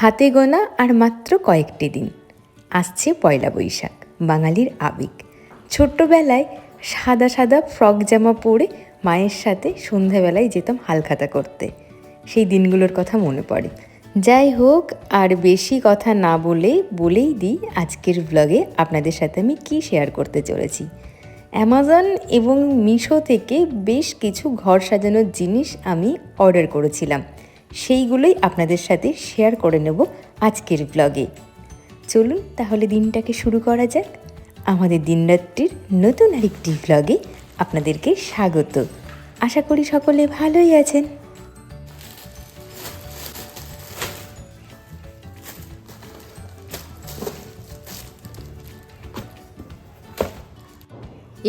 হাতে গোনা আর মাত্র কয়েকটি দিন আসছে পয়লা বৈশাখ, বাঙালির আবেগ। ছোট্টবেলায় সাদা সাদা ফ্রক জামা পরে মায়ের সাথে সন্ধ্যাবেলায় যেতাম হালখাতা করতে, সেই দিনগুলোর কথা মনে পড়ে। যাই হোক, আর বেশি কথা না বলেই দিই আজকের ব্লগে আপনাদের সাথে আমি কি শেয়ার করতে চলেছি। অ্যামাজন এবং মিশো থেকে বেশ কিছু ঘর সাজানোর জিনিস আমি অর্ডার করেছিলাম, সেইগুলোই আপনাদের সাথে শেয়ার করে নেব আজকের ব্লগে। চলুন তাহলে দিনটাকে শুরু করা যাক। আমাদের দিনরাত্রির নতুন আরেকটি ব্লগে আপনাদেরকে স্বাগত। আশা করি সকলে ভালোই আছেন।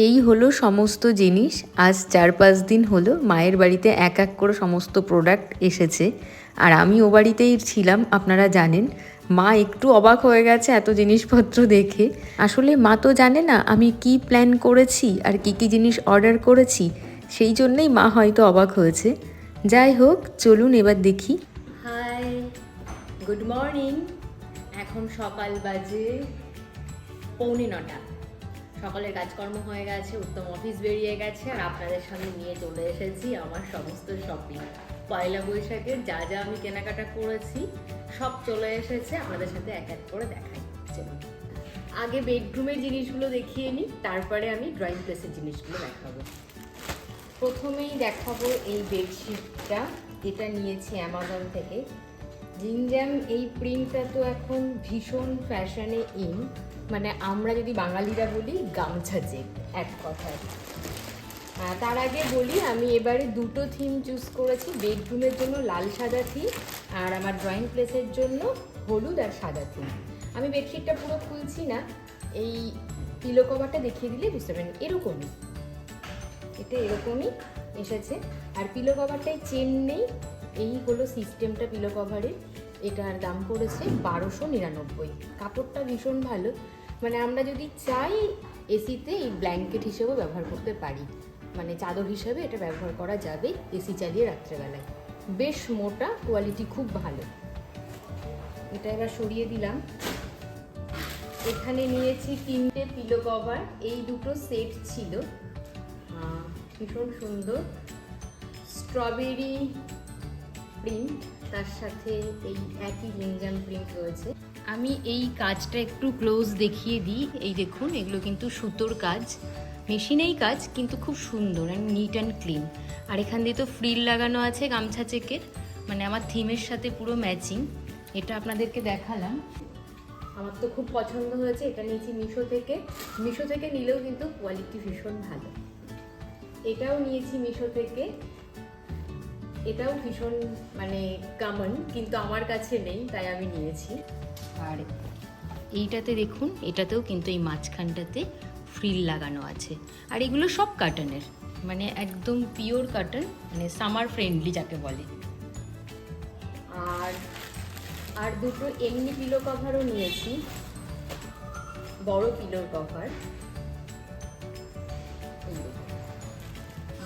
এই হলো সমস্ত জিনিস। আজ 4-5 দিন হলো মায়ের বাড়িতে এক এক করে সমস্ত প্রোডাক্ট এসেছে, আর আমি ও বাড়িতেই ছিলাম। আপনারা জানেন, মা একটু অবাক হয়ে গেছে এত জিনিসপত্র দেখে। আসলে মা তো জানে না আমি কি প্ল্যান করেছি আর কি কি জিনিস অর্ডার করেছি, সেই জন্যই মা হয়তো অবাক হয়েছে। যাই হোক, চলুন এবার দেখি। Hi, good morning. এখন সকাল বাজে 8:45। সকালের কাজকর্ম হয়ে গেছে, উত্তম অফিস বেরিয়ে গেছে, আর আপনাদের সামনে নিয়ে চলে এসেছি আমার সমস্ত শপিং। পয়লা বৈশাখের যা যা আমি কেনাকাটা করেছি সব চলে এসেছে, আপনাদের সাথে এক এক করে দেখাই। চলুন আগে বেডরুমের জিনিসগুলো দেখিয়ে নিই, তারপরে আমি ড্রয়িং প্লেসের জিনিসগুলো দেখাবো। প্রথমেই দেখাবো এই বেডশিটটা, এটা নিয়েছি অ্যামাজন থেকে। জিনজ্যাম এই প্রিন্টটা তো এখন ভীষণ ফ্যাশনে ইন, মানে আমরা যদি বাঙালিরা বলি গামছা চেক এক কথায়। তার আগে বলি আমি এবারে দুটো থিম চুজ করেছি, বেডরুমের জন্য লাল সাদা থিম, আর আমার ড্রয়িং প্লেসের জন্য হলুদ আর সাদা থিম। আমি বেডশিটটা পুরো খুলছি না, এই পিলো কভারটা দেখিয়ে দিলে বুঝতে পারেন। এরকমই, এটা এরকমই এসেছে, আর পিলো কভারটাই চেন নেই। এই হলো সিস্টেমটা পিলো কভারের। এটার দাম পড়েছে 1299। কাপড়টা ভীষণ ভালো, মানে আমরা যদি চাই এসিতে এই ব্ল্যাঙ্কেট হিসেবেও ব্যবহার করতে পারি, মানে চাদর হিসেবে এটা ব্যবহার করা যাবে এসি চালিয়ে রাত্রেবেলায়। বেশ মোটা, কোয়ালিটি খুব ভালো। এটা এবার সরিয়ে দিলাম। এখানে নিয়েছি 3টে পিলো কভার, এই দুটো সেট ছিল, ভীষণ সুন্দর। স্ট্রবেরি প্রিন্ট, তার সাথে এই একই জিনজাম প্রিন্ট রয়েছে। আমি এই কাজটা একটু ক্লোজ দেখিয়ে দিই। এই দেখুন, এগুলো কিন্তু সুতোর কাজ, মেশিনেই কাজ, কিন্তু খুব সুন্দর অ্যান্ড নিট অ্যান্ড ক্লিন। আর এখান দিয়ে তো ফ্রিল লাগানো আছে গামছা চেকের, মানে আমার থিমের সাথে পুরো ম্যাচিং। এটা আপনাদেরকে দেখালাম, আমার তো খুব পছন্দ হয়েছে। এটা নিয়েছি মিশো থেকে। মিশো থেকে নিলেও কিন্তু কোয়ালিটি ভীষণ ভালো। এটাও নিয়েছি মিশো থেকে, এটাও ভীষণ মানে কমন, কিন্তু আমার কাছে নেই তাই আমি নিয়েছি। আর এইটাতে দেখুন, এটাতেও কিন্তু এই মাঝখানটাতে ফ্রিল লাগানো আছে, আর এগুলো সব কাটনের, মানে একদম পিওর কাটন, মানে সামার ফ্রেন্ডলি যাকে বলে। আর দুটো এমনি পিলো কভারও নিয়েছি, বড় পিলোর কভার।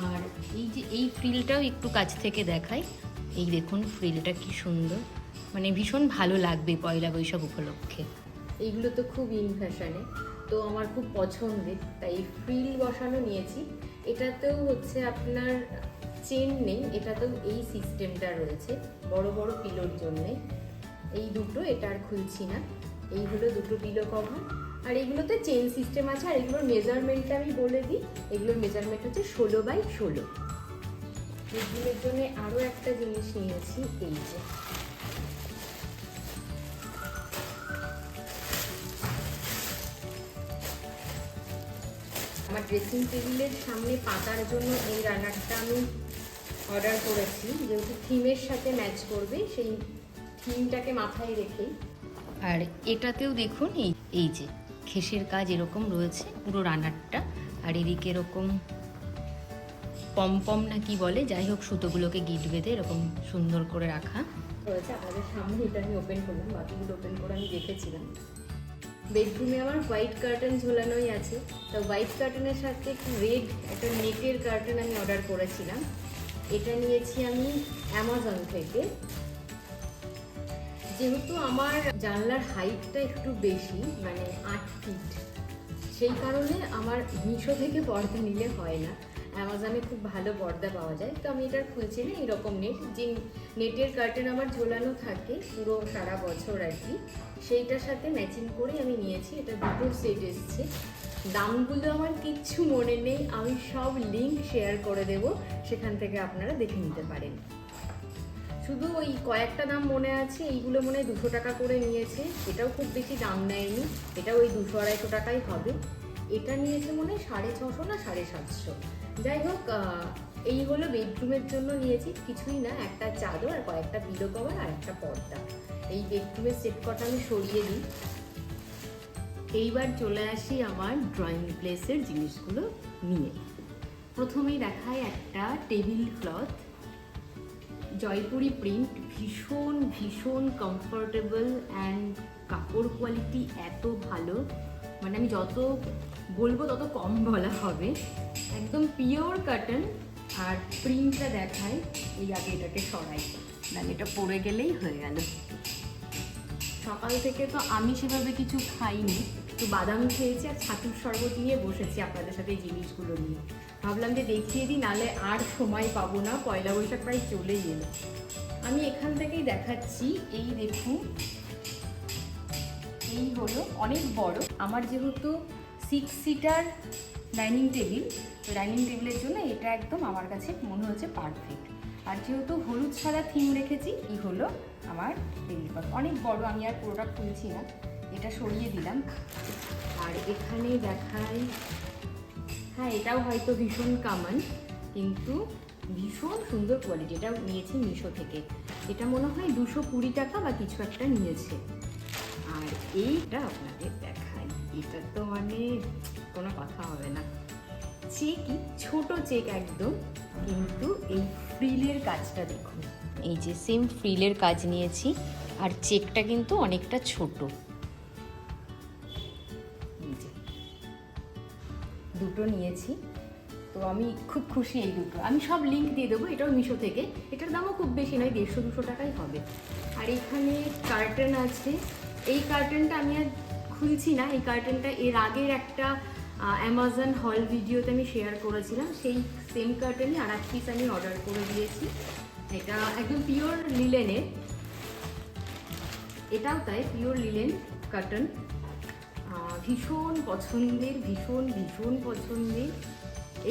আর এই যে এই ফ্রিলটাও একটু কাছ থেকে দেখাই। এই দেখুন ফ্রিলটা কি সুন্দর, মানে ভীষণ ভালো লাগবে পয়লা বৈশাখ উপলক্ষে। এইগুলো তো খুব ইন ফ্যাশনে, তো আমার খুব পছন্দের, তাই ফ্রিল বসানো নিয়েছি। এটাতেও হচ্ছে আপনার চেন নেই, এটাতেও এই সিস্টেমটা রয়েছে বড় বড় পিলোর জন্যে। এই দুটো, এটা আর খুলছি না। এই হলো দুটো পিলো কভার, আর এগুলোতে চেন সিস্টেম আছে। আর এগুলোর মেজারমেন্টটা আমি বলে দিই, এগুলোর মেজারমেন্ট হচ্ছে 16x16। বেডরুমের জন্য আরও একটা জিনিস নিয়েছি, এই যে আমার ড্রেসিং টেবিলের সামনে পাতার জন্য এই রানারটা আমি অর্ডার করেছি, যেহেতু থিমের সাথে ম্যাচ করবে, সেই থিমটাকে মাথায় রেখেই। আর এটাতেও দেখুন এই যে খেসের কাজ এরকম রয়েছে পুরো রানারটা, আর এদিকে এরকম পমপম না কি বলে, যাই হোক সুতোগুলোকে গিট বেঁধে এরকম সুন্দর করে রাখা রয়েছে। আপনাদের সামনে এটা আমি ওপেন করলাম, বাকিগুলো ওপেন করে আমি দেখেছিলাম। বেডরুমে আমার হোয়াইট কার্টেন ঝোলানোই আছে, তো হোয়াইট কার্টেনের সাথে একটু রেড একটা নেটের কার্টেন আমি অর্ডার করেছিলাম। এটা নিয়েছি আমি অ্যামাজন থেকে। যেহেতু আমার জানলার হাইটটা একটু বেশি, মানে 8 ফিট, সেই কারণে আমার মিশো থেকে পর্দা নিলে হয় না। অ্যামাজনে খুব ভালো পর্দা পাওয়া যায়। তো আমি এটা খুলছি না, এরকম নেট, যে নেটের কার্টেন আমার ঝোলানো থাকে পুরো সারা বছর আর কি, সেইটার সাথে ম্যাচিং করে আমি নিয়েছি। এটা দুটো সেট এসছে। দামগুলো আমার কিচ্ছু মনে নেই, আমি সব লিঙ্ক শেয়ার করে দেব, সেখান থেকে আপনারা দেখে নিতে পারেন। শুধু ওই কয়েকটা দাম মনে আছে, এইগুলো মনে হয় 200 টাকা করে নিয়েছে, এটাও খুব বেশি দাম নেয়নি, এটা ওই 200-250 টাকাই হবে। এটা নিয়েছে মনে হয় 650 না 750। যাই হোক, এই হলো বেডরুমের জন্য নিয়েছি, কিছুই না, একটা চাদর আর কয়েকটা পিলো কভার আর একটা পর্দা। এই বেডরুমের সেট কটা আমি সরিয়ে দিই। এইবার চলে আসি আমার ড্রয়িং প্লেসের জিনিসগুলো নিয়ে। প্রথমেই দেখায় একটা টেবিল ক্লথ, জয়পুরি প্রিন্ট, ভীষণ ভীষণ কমফোর্টেবল অ্যান্ড কাপড় কোয়ালিটি এত ভালো, মানে আমি যত বলবো তত কম বলা হবে। একদম পিওর কটন। আর প্রিন্টটা দেখায়, এই আগে এটাকে সরাই, মানে এটা পরে গেলেই হয়ে গেল। সকাল থেকে তো আমি সেভাবে কিছু খাইনি, একটু বাদাম খেয়েছি আর ছাতুর শরবত নিয়ে বসেছি আপনাদের সাথে এই জিনিসগুলো নিয়ে। ভাবলাম যে দেখিয়ে দিই, নাহলে আর সময় পাবো না, পয়লা বৈশাখ প্রায় চলেই এলো। আমি এখান থেকেই দেখাচ্ছি। এই দেখুন, এই হলো অনেক বড়, আমার যেহেতু 6 সিটার ডাইনিং টেবিল, তো ডাইনিং টেবিলের জন্য এটা একদম আমার কাছে মনে হচ্ছে পারফেক্ট। আর যেহেতু হলুদ সাদা থিম রেখেছি, এই হলো আমার টেবিল ক্লথ, অনেক বড়। আমি আর পুরোটা খুলছি না, এটা সরিয়ে দিলাম। আর এখানে দেখাই, হ্যাঁ এটাও হয়তো ভীষণ কমন, কিন্তু ভীষণ সুন্দর কোয়ালিটি। এটাও নিয়েছি মিশো থেকে, এটা মনে হয় 220 টাকা বা কিছু একটা নিয়েছে। আর এইটা আপনাদের দেখাই, এটা তো মানে কোনো কথা হবে না, চেকই, ছোট চেক একদম, কিন্তু এই ফ্রিলের কাজটা দেখুন, এই যে সেম ফ্রিলের কাজ নিয়েছি, আর চেকটা কিন্তু অনেকটা ছোট। দুটো নিয়েছি, তো আমি খুব খুশি এই দুটো। আমি সব লিঙ্ক দিয়ে দেবো, এটাও মিশো থেকে, এটার দামও খুব বেশি নয়, 150-200 টাকাই হবে। আর এখানে কার্টেন আছে, এই কার্টেনটা আমি আর খুলছি না, এই কার্টেনটা এর আগের একটা অ্যামাজন হল ভিডিওতে আমি শেয়ার করেছিলাম, সেই সেম কার্টেনই আর এক পিস আমি অর্ডার করে দিয়েছি। এটা একদম পিওর লিলেনের, এটাও তাই পিওর লিলেন কার্টেন, ভীষণ পছন্দের, ভীষণ ভীষণ পছন্দের।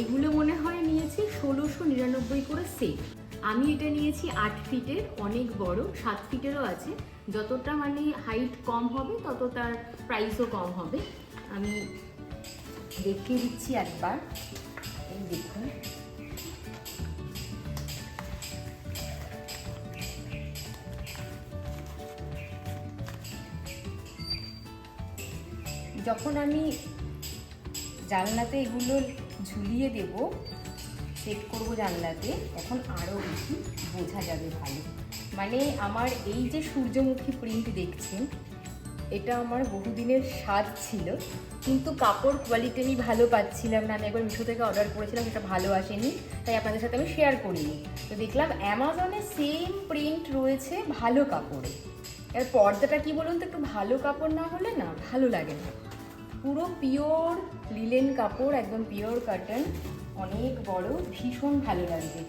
এগুলো মনে হয় নিয়েছি 1699 করে সেট। আমি এটা নিয়েছি 8 ফিটের, অনেক বড়, 7 ফিটেরও আছে। যতটা মানে হাইট কম হবে তত তার প্রাইসও কম হবে। আমি দেখিয়ে দিচ্ছি একবার, এই দেখুন, যখন আমি জানলাতে এগুলো ঝুলিয়ে দেব, সেট করব জানলাতে, তখন আরও বেশি বোঝা যাবে ভালো। মানে আমার এই যে সূর্যমুখী প্রিন্ট দেখছেন, এটা আমার বহুদিনের স্বাদ ছিল, কিন্তু কাপড় কোয়ালিটি আমি ভালো পাচ্ছিলাম না। আমি একবার মিশো থেকে অর্ডার করেছিলাম, সেটা ভালো আসেনি, তাই আপনাদের সাথে আমি শেয়ার করিনি। তো দেখলাম অ্যামাজনে সেম প্রিন্ট রয়েছে ভালো কাপড়ে। এর পর্দাটা কি বলুন তো, একটু ভালো কাপড় না হলে না ভালো লাগে না। পুরো পিওর লিলেন কাপড়, একদম পিওর কটন, অনেক বড়, ভীষণ ভালো লাগবে।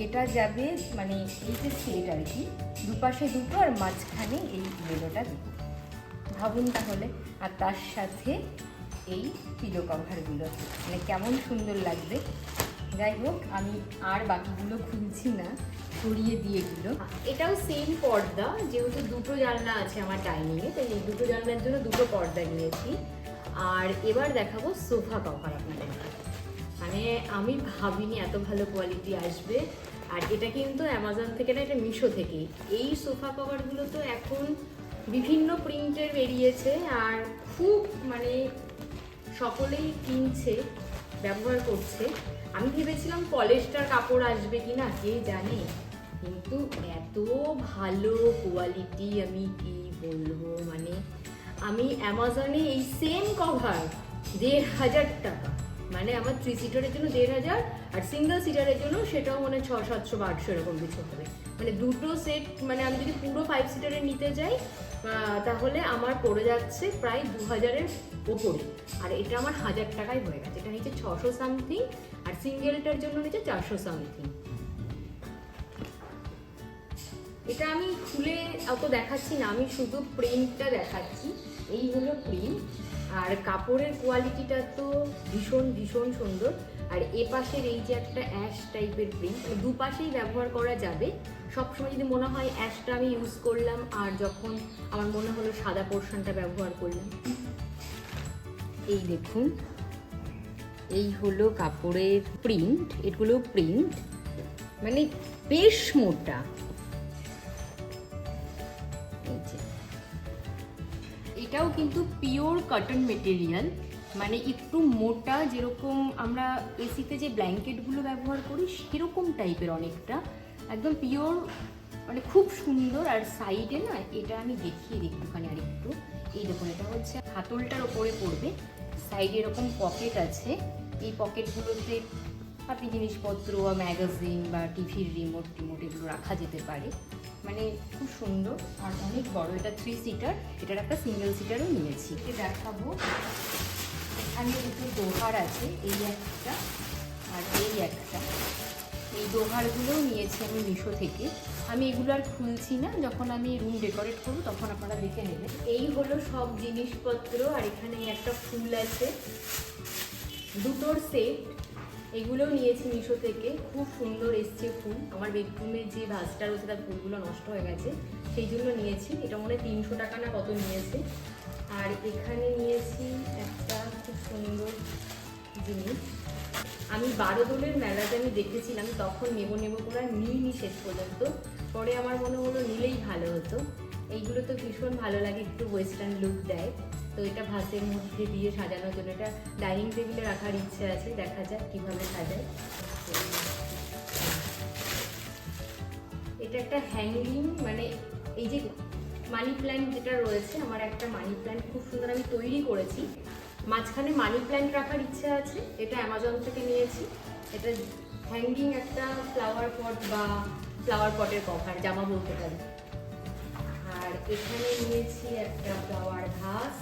এটা যাবে মানে এই যে সেট আর কি, দুপাশে দুটো আর মাঝখানে এই ইয়েলোটা দুটো, ভাবুন তাহলে। আর তার সাথে এই পিলো কভারগুলো, মানে কেমন সুন্দর লাগবে। যাই হোক, আমি আর বাকিগুলো খুলছি না, সরিয়ে দিয়ে এগুলো। এটাও সেম পর্দা, যেহেতু দুটো জানলা আছে আমার ডাইনিংয়ে, তাই এই দুটো জানলার জন্য দুটো পর্দা নিয়েছি। আর এবার দেখাবো সোফা কভার আপনাদের, মানে আমি ভাবিনি এত ভালো কোয়ালিটি আসবে। আর এটা কিন্তু অ্যামাজন থেকে না, এটা মিশো থেকেই। এই সোফা কভারগুলো তো এখন বিভিন্ন প্রিন্টের বেরিয়েছে, আর খুব মানে সকলেই কিনছে, ব্যবহার করছে। আমি ভেবেছিলাম পলিস্টার কাপড় আসবে কি না, কে জানে, কিন্তু এত ভালো কোয়ালিটি, আমি কি বলবো। মানে আমি অ্যামাজনে এই সেম কভার 1500 টাকা, মানে আমার 3 সিটারের জন্য 1500, আর আর সিঙ্গেল সিটারের জন্য সেটাও মানে 600-700 বা 800 এরকম কিছু হবে। মানে দুটো সেট, মানে আমি যদি পুরো 5 সিটারের নিতে যাই তাহলে আমার পড়ে যাচ্ছে প্রায় 2000-এর ওপরে। আর এটা আমার 1000 টাকায় হয়ে গেছে। এটা নিচে 600 সামথিং, আর সিঙ্গেলটার জন্য নিচে 400 সামথিং। এটা আমি খুলে অত দেখাচ্ছি না, আমি শুধু প্রিন্টটা দেখাচ্ছি। এই হলো প্রিন্ট, আর কাপড়ের কোয়ালিটিটা তো ভীষণ ভীষণ সুন্দর। আর এ পাশের এই যে একটা অ্যাশ টাইপের প্রিন্ট, মানে দুপাশেই ব্যবহার করা যাবে। সবসময় যদি মনে হয় অ্যাশটা আমি ইউজ করলাম, আর যখন আমার মনে হলো সাদা পোর্শনটা ব্যবহার করলাম। এই দেখুন, এই হলো কাপড়ের প্রিন্ট, এগুলো প্রিন্ট মানে বেশ মোটা। এটাও কিন্তু পিওর কটন মেটেরিয়াল, মানে একটু মোটা, যেরকম আমরা এসিতে যে ব্ল্যাঙ্কেটগুলো ব্যবহার করি সেরকম টাইপের অনেকটা, একদম পিওর, মানে খুব সুন্দর। আর সাইডে না, এটা আমি দেখিয়ে দিই একটুখানি আরেকটু। এই দেখুন, এটা হচ্ছে হাতলটার ওপরে পড়বে, সাইডে এরকম পকেট আছে। এই পকেটগুলোতে আপনি জিনিসপত্র বা ম্যাগাজিন বা টিভির রিমোট এগুলো রাখা যেতে পারে, মানে খুব সুন্দর আর অনেক বড়। এটা 3 সিটার, এটার একটা সিঙ্গেল সিটারও নিয়েছি। এটা দেখাবো, এখানে দুটো দোহার আছে, এই একটা আর এই একটা। এই দোহারগুলোও নিয়েছি আমি মিশো থেকে। আমি এগুলো আর খুলছি না, যখন আমি রুম ডেকোরেট করবো তখন আপনারা দেখে নেবেন। এই হলো সব জিনিসপত্র, আর এখানে একটা ফুল আছে, দুটোর সেট। এগুলোও নিয়েছি মিশো থেকে, খুব সুন্দর এসছে ফুল। আমার বেডরুমে যে ভাসটা রয়েছে তার ফুলগুলো নষ্ট হয়ে গেছে, সেই জন্য নিয়েছি। এটা মনে হয় 300 টাকা না কত নিয়েছে। আর এখানে নিয়েছি একটা খুব সুন্দর জিনিস, আমি 12 দোলের মেলাতে আমি দেখেছিলাম, তখন নেব করে নিইনি শেষ পর্যন্ত। পরে আমার মনে হলো নিলেই ভালো হতো। এইগুলো তো ভীষণ ভালো লাগে, একটু ওয়েস্টার্ন লুক দেয়। তো এটা ভাসের মধ্যে দিয়ে সাজানোর জন্য, এটা ডাইনিং টেবিলে রাখার ইচ্ছে আছে, দেখা যাক কীভাবে সাজায়। এটা একটা হ্যাঙ্গিং, মানে এই যে মানি প্ল্যান্ট যেটা রয়েছে, আমার একটা মানি প্ল্যান্ট খুব সুন্দর আমি তৈরি করেছি, মাঝখানে মানি প্ল্যান্ট রাখার ইচ্ছা আছে। এটা অ্যামাজন থেকে নিয়েছি। এটা হ্যাঙ্গিং একটা ফ্লাওয়ার পট বা ফ্লাওয়ার পটের কভার, জামা বলতে পারি। আর এখানে নিয়েছি একটা ফ্লাওয়ার ভাস,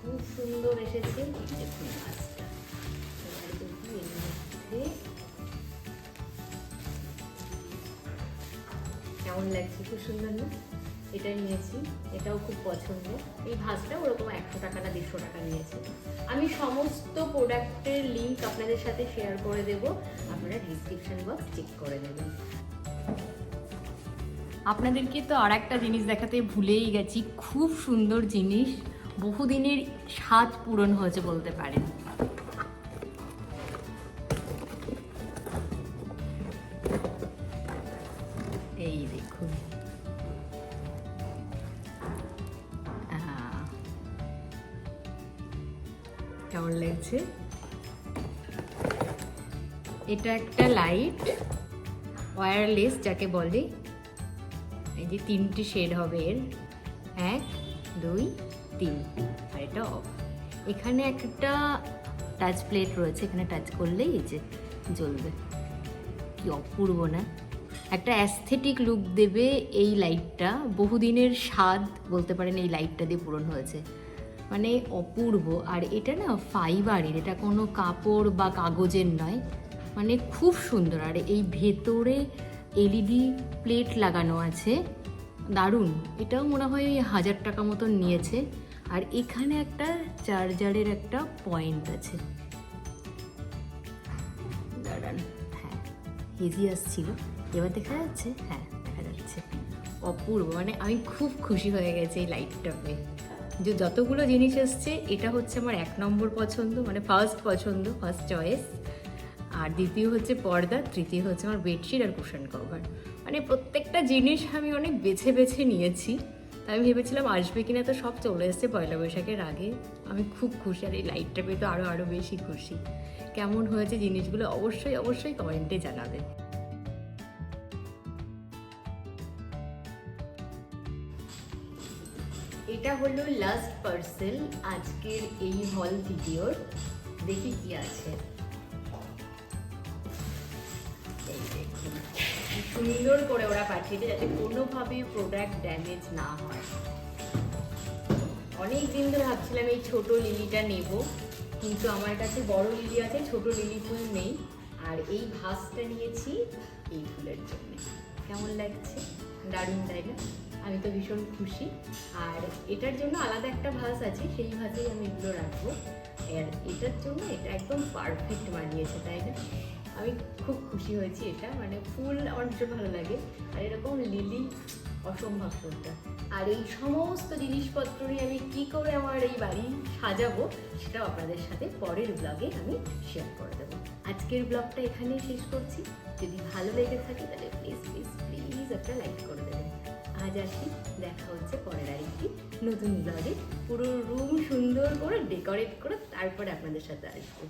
খুব সুন্দর এসেছে। দেখুন ভাসটা, কেমন লাগছে, খুব সুন্দর না? এটা নিয়েছি, এটাও খুব পছন্দ। এই ভাসটা ওরকম 100 টাকা না 150 টাকা নিয়েছি। আমি সমস্ত প্রোডাক্টের লিঙ্ক আপনাদের সাথে শেয়ার করে দেব, আপনারা ডিসক্রিপশন বক্স চেক করে দেবেন। আপনাদেরকে তো আর একটা জিনিস দেখাতে ভুলেই গেছি, খুব সুন্দর জিনিস, বহুদিনের স্বাদ পূরণ হয়েছে বলতে পারেন। এই দেখুন, কেমন লাগছে? এটা একটা লাইট, ওয়্যারলেস যাকে বলে। এই যে 3টে শেড হবে এর, 1, 2, 3, আর এটা অফ। এখানে একটা টাচ প্লেট রয়েছে, এখানে টাচ করলেই এই যে জ্বলবে। কি অপূর্ব না? একটা অ্যাস্থেটিক লুক দেবে এই লাইটটা, বহুদিনের স্বাদ বলতে পারেন এই লাইটটা দিয়ে পূরণ হয়েছে, মানে অপূর্ব। আর এটা না ফাইবারের, এটা কোনো কাপড় বা কাগজের নয়, মানে খুব সুন্দর। আর এই ভেতরে এলইডি প্লেট লাগানো আছে, দারুণ। এটাও মনে হয় 1000 টাকা মতন নিয়েছে। আর এখানে একটা চার্জারের একটা পয়েন্ট আছে, দাঁড়ান, হ্যাঁ হেজি আসছিল, এবার দেখা যাচ্ছে, হ্যাঁ দেখা যাচ্ছে। অপূর্ব, মানে আমি খুব খুশি হয়ে গেছি এই লাইটটা পেয়ে। যে যতগুলো জিনিস এসছে, এটা হচ্ছে আমার 1 নম্বর পছন্দ, মানে ফার্স্ট পছন্দ, ফার্স্ট চয়েস। আর দ্বিতীয় হচ্ছে পর্দা, তৃতীয় হচ্ছে আমার বেডশিট আর কুশন কভার। মানে প্রত্যেকটা জিনিস আমি অনেক বেছে বেছে নিয়েছি। আমি ভেবেছিলাম আসবে কিনা, তো সব চলে এসছে পয়লা বৈশাখের আগে। আমি খুব খুশি, আর এই লাইটটা পেয়ে তো আরও বেশি খুশি। কেমন হয়েছে জিনিসগুলো অবশ্যই কমেন্টে জানাবেন। এটা হলো লাস্ট পার্সেল আজকের এই হল ভিডিওর। দেখি কি আছে। সুন্দর করে ওরা পাঠিয়েছে যাতে কোনোভাবে প্রোডাক্ট ড্যামেজ না হয়। অনেক দিন ধরে ভাবছিলাম এই ছোট লিলিটা নেব, কিন্তু আমার কাছে বড় লিলি আছে, ছোট লিলি ফুল নেই। আর এই ভাসটা নিয়েছি এই ফুলের জন্য। কেমন লাগছে? দারুণ তাই না? আমি তো ভীষণ খুশি। আর এটার জন্য আলাদা একটা ভাস আছে, সেই ভাসেই আমি এগুলো রাখবো। আর এটার জন্য এটা একদম পারফেক্ট বানিয়েছে, তাই না? আমি খুব খুশি হয়েছি। এটা মানে ফুল আমার ভীষণ ভালো লাগে, আর এরকম লিলি অসম্ভব সুন্দর। আর এই সমস্ত জিনিসপত্র নিয়ে আমি কি করে আমার এই বাড়ি সাজাবো সেটাও আপনাদের সাথে পরের ব্লগে আমি শেয়ার করে দেবো। আজকের ব্লগটা এখানেই শেষ করছি। যদি ভালো লেগে থাকে তাহলে প্লিজ প্লিজ প্লিজ একটা লাইক করে দেবেন। আজ আসি, দেখা হচ্ছে পরের আরেকটি নতুন ব্লগে। পুরো রুম সুন্দর করে ডেকোরেট করে তারপরে আপনাদের সাথে আসবো।